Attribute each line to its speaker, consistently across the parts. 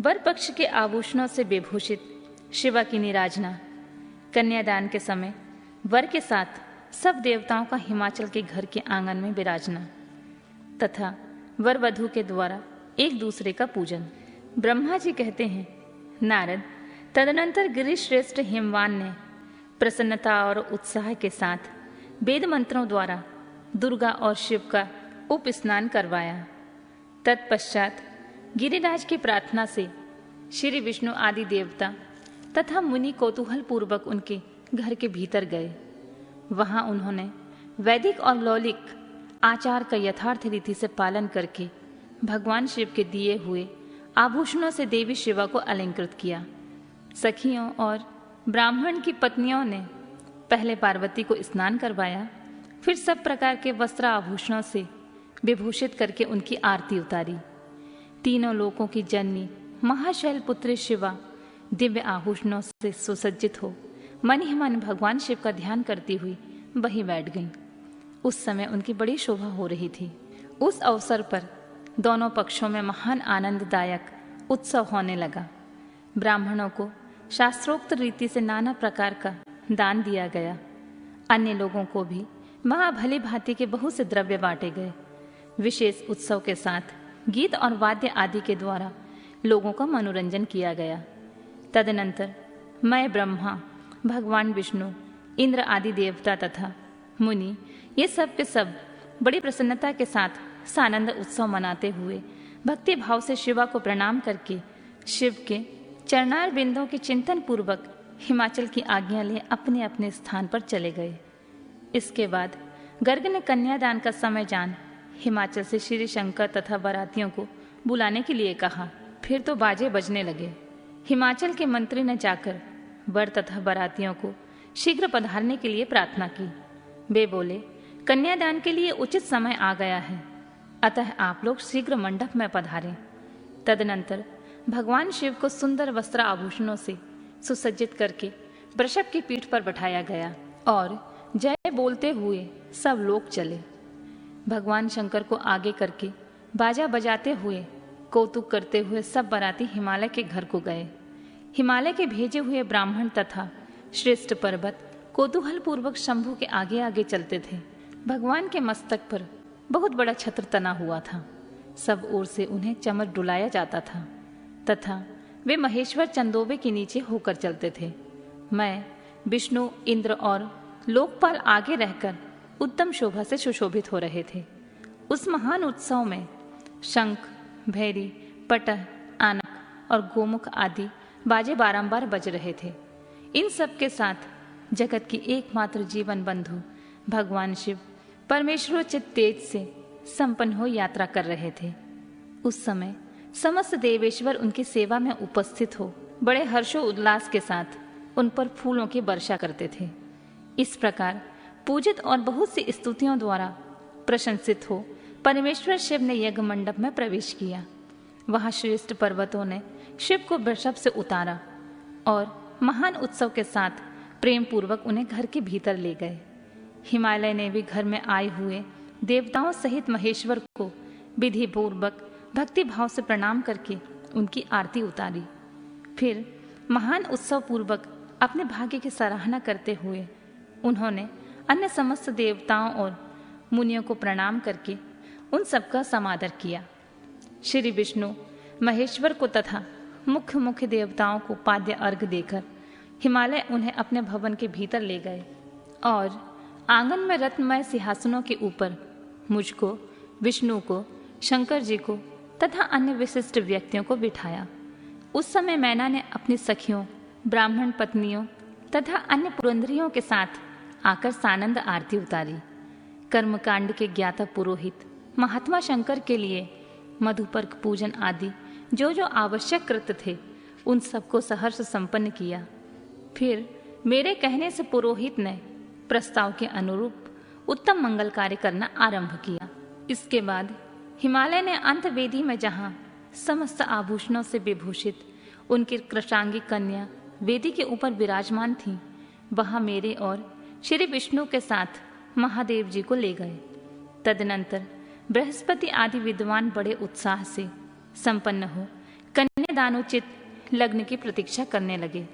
Speaker 1: वर पक्ष के आभूषणों से विभूषित शिवा की निराजना। कन्यादान के समय वर के साथ सब देवताओं का हिमाचल के घर के आंगन में विराजना तथा वर वधू के द्वारा एक दूसरे का पूजन। ब्रह्मा जी कहते हैं, नारद, तदनंतर गिरिश्रेष्ठ हिमवान ने प्रसन्नता और उत्साह के साथ वेद मंत्रों द्वारा दुर्गा और शिव का उपस्नान करवाया। तत्पश्चात गिरिराज की प्रार्थना से श्री विष्णु आदि देवता तथा मुनि कौतूहल पूर्वक उनके घर के भीतर गए। वहां उन्होंने वैदिक और लौलिक आचार का यथार्थ रीति से पालन करके भगवान शिव के दिए हुए आभूषणों से देवी शिवा को अलंकृत किया। सखियों और ब्राह्मण की पत्नियों ने पहले पार्वती को स्नान करवाया, फिर सब प्रकार के वस्त्र आभूषणों से विभूषित करके उनकी आरती उतारी। तीनों लोकों की जननी महाशैल पुत्री शिवा दिव्य आभूषणों से सुसज्जित हो मन ही मन भगवान शिव का ध्यान करती हुई वहीं बैठ गईं। उस समय उनकी बड़ी शोभा हो रही थी। उस अवसर पर दोनों पक्षों में महान आनंददायक उत्सव होने लगा। ब्राह्मणों को शास्त्रोक्त रीति से नाना प्रकार का दान दिया गया। अन्य लोगों को भी वहां भली भांति के बहुत से द्रव्य बांटे गए। विशेष उत्सव के साथ गीत और वाद्य आदि के द्वारा लोगों का मनोरंजन किया गया। तदनंतर मैं ब्रह्मा, भगवान विष्णु, इंद्र आदि देवता तथा मुनि ये सब के सब बड़ी प्रसन्नता के साथ सानंद उत्सव मनाते हुए भक्ति भाव से शिवा को प्रणाम करके शिव के चरणार बिंदों के चिंतन पूर्वक हिमाचल की आज्ञा ले अपने अपने स्थान पर चले गए। इसके बाद गर्ग ने कन्यादान का समय जान हिमाचल से श्री शंकर तथा बारातियों को बुलाने के लिए कहा। फिर तो बाजे बजने लगे। हिमाचल के मंत्री ने जाकर वर तथा बारातियों को शीघ्र पधारने के लिए प्रार्थना की। वे बोले, कन्यादान के लिए उचित समय आ गया है, अतः आप लोग शीघ्र मंडप में पधारें। तदनंतर भगवान शिव को सुंदर वस्त्र आभूषणों से सुसज्जित करके वृषभ की पीठ पर बैठाया गया और जय बोलते हुए सब लोग चले। भगवान शंकर को आगे करके बाजा बजाते हुए कौतुक करते हुए सब बाराती हिमालय के घर को गए। हिमालय के भेजे हुए ब्राह्मण तथा श्रेष्ठ पर्वत कौतूहल पूर्वक शंभु के आगे आगे चलते थे। भगवान के मस्तक पर बहुत बड़ा छत्र तना हुआ था। सब ओर से उन्हें चमर डुलाया जाता था तथा वे महेश्वर चंदोबे के नीचे होकर चलते थे। मैं, विष्णु, इंद्र और लोकपाल आगे रहकर उत्तम शोभा से सुशोभित हो रहे थे। उस महान उत्सव में शंख, भैरी, पटह, आनक और गोमुख आदि बाजे बारंबार बज रहे थे। इन सब के साथ जगत की एकमात्र जीवन बंधु भगवान शिव परमेश्वरोचित तेज से संपन्न हो यात्रा कर रहे थे। उस समय समस्त देवेश्वर उनकी सेवा में उपस्थित हो बड़े हर्षो उल्लास के साथ उन पर फूलों की वर्षा करते थे। इस प्रकार पूजित और बहुत सी स्तुतियों द्वारा प्रशंसित हो परमेश्वर शिव ने यज्ञ मंडप में प्रवेश किया। वहां श्रेष्ठ पर्वतों ने शिव को वृषभ से उतारा और महान उत्सव के साथ प्रेम पूर्वक उन्हें घर के भीतर ले गए। हिमालय ने भी घर में आए हुए देवताओं सहित महेश्वर को विधि पूर्वक भक्ति भाव से प्रणाम करके उनकी आरती उतारी। फिर महान उत्सव पूर्वक अपने भाग्य की सराहना करते हुए उन्होंने अन्य समस्त देवताओं और मुनियों को प्रणाम करके उन सबका समादर किया। श्री विष्णु महेश्वर को तथा मुख्य मुख्य देवताओं को पाद्य अर्घ देकर हिमालय उन्हें अपने भवन के भीतर ले गए और आंगन में रत्नमय सिंहासनों के ऊपर मुझको, विष्णु को, शंकर जी को तथा अन्य विशिष्ट व्यक्तियों को बिठाया। उस समय मैना ने अपनी सखियों, ब्राह्मण पत्नियों तथा अन्य पुरंदरियों के साथ आकर सानंद आरती उतारी। कर्मकांड के ज्ञाता पुरोहित महात्मा शंकर के लिए मधुपर्क पूजन आदि जो जो आवश्यक कृत्य थे उन सबको सहर्ष संपन्न किया। फिर मेरे कहने से पुरोहित ने प्रस्ताव के अनुरूप उत्तम मंगल कार्य करना आरंभ किया। इसके बाद हिमालय ने अंतवेदी में जहाँ समस्त आभूषणों से विभूषित उनकी कृशांगी कन्या वेदी के ऊपर विराजमान थी, वहां मेरे और श्री विष्णु के साथ महादेव जी को ले गए। तदनंतर बृहस्पति आदि विद्वान बड़े उत्साह से संपन्न हो कन्या दानोचित लग्न की प्रतीक्षा करने लगे।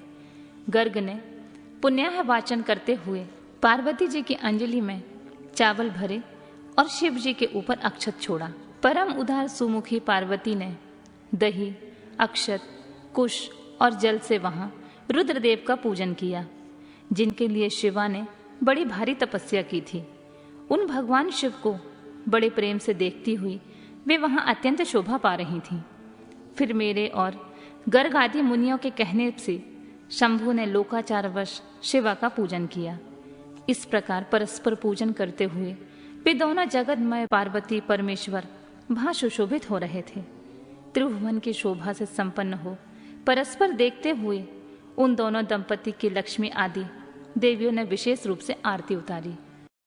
Speaker 1: गर्ग ने पुण्याह वाचन करते हुए पार्वती जी की अंजलि में चावल भरे और शिव जी के ऊपर अक्षत छोड़ा। परम उदार सुमुखी पार्वती ने दही, अक्षत, कुश और जल से वहां रुद्रदेव का पूजन किया, जिनके लिए शिवा ने बड़ी भारी तपस्या की थी। उन भगवान शिव को बड़े प्रेम से देखती हुई वे वहां अत्यंत शोभा पा रही थीं। फिर मेरे और गर्ग आदि मुनियों के कहने से शंभु ने लोकाचारवश शिवा का पूजन किया। इस प्रकार परस्पर पूजन करते हुए वे दोनों जगतमय पार्वती परमेश्वर वहां सुशोभित हो रहे थे। त्रिभुवन की शोभा से संपन्न हो परस्पर देखते हुए उन दोनों दंपति की लक्ष्मी आदि देवियों ने विशेष रूप से आरती उतारी।